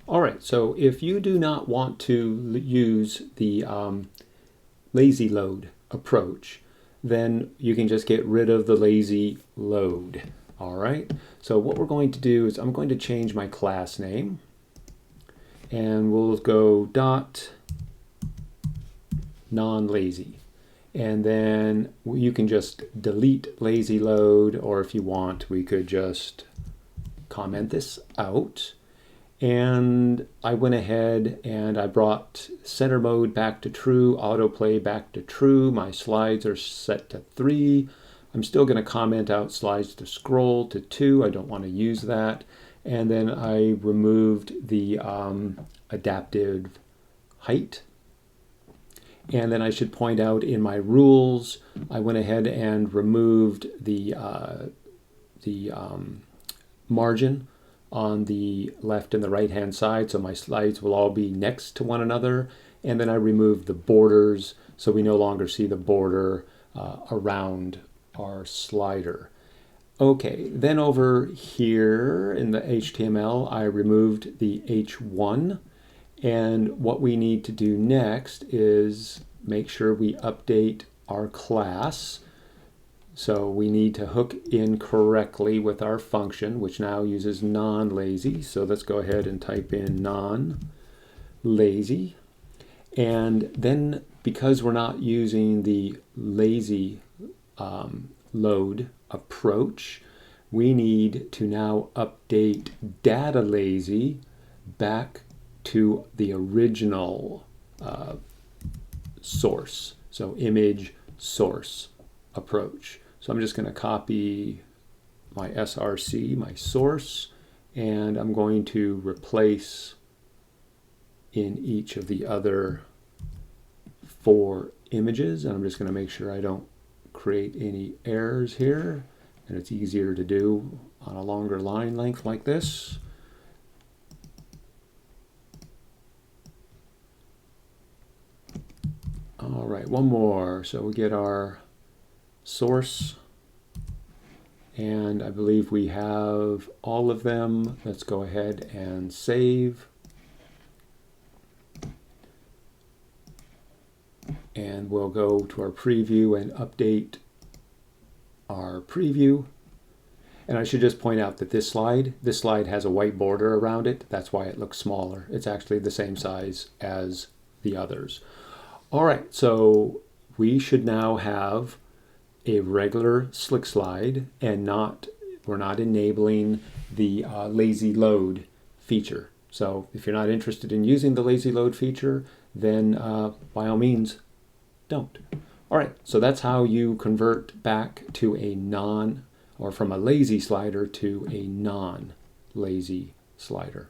All right, so if you do not want to use the lazy load approach, then you can just get rid of the lazy load. All right, so what we're going to do is I'm going to change my class name, and we'll go dot non-lazy. And then you can just delete lazy load, or if you want, we could just comment this out. And I went ahead and I brought center mode back to true, autoplay back to true. My slides are set to 3. I'm still going to comment out slides to scroll to 2. I don't want to use that. And then I removed the adaptive height. And then I should point out in my rules, I went ahead and removed the margin on the left and the right hand side, so my slides will all be next to one another. And then I removed the borders, so we no longer see the border around our slider. Okay, then over here in the HTML, I removed the H1. And what we need to do next is make sure we update our class. So we need to hook in correctly with our function, which now uses non-lazy. So let's go ahead and type in non-lazy. And then because we're not using the lazy load approach, we need to now update data lazy back to the original source, so image source approach. So I'm just going to copy my src, my source, and I'm going to replace in each of the other 4 images, and I'm just going to make sure I don't create any errors here, and it's easier to do on a longer line length like this. All right, one more. So we get our source, and I believe we have all of them. Let's go ahead and save. And we'll go to our preview and update our preview. And I should just point out that this slide has a white border around it. That's why it looks smaller. It's actually the same size as the others. All right, so we should now have a regular slick slide, and we're not enabling the lazy load feature. So if you're not interested in using the lazy load feature, then by all means, don't. All right, so that's how you convert back to a from a lazy slider to a non-lazy slider.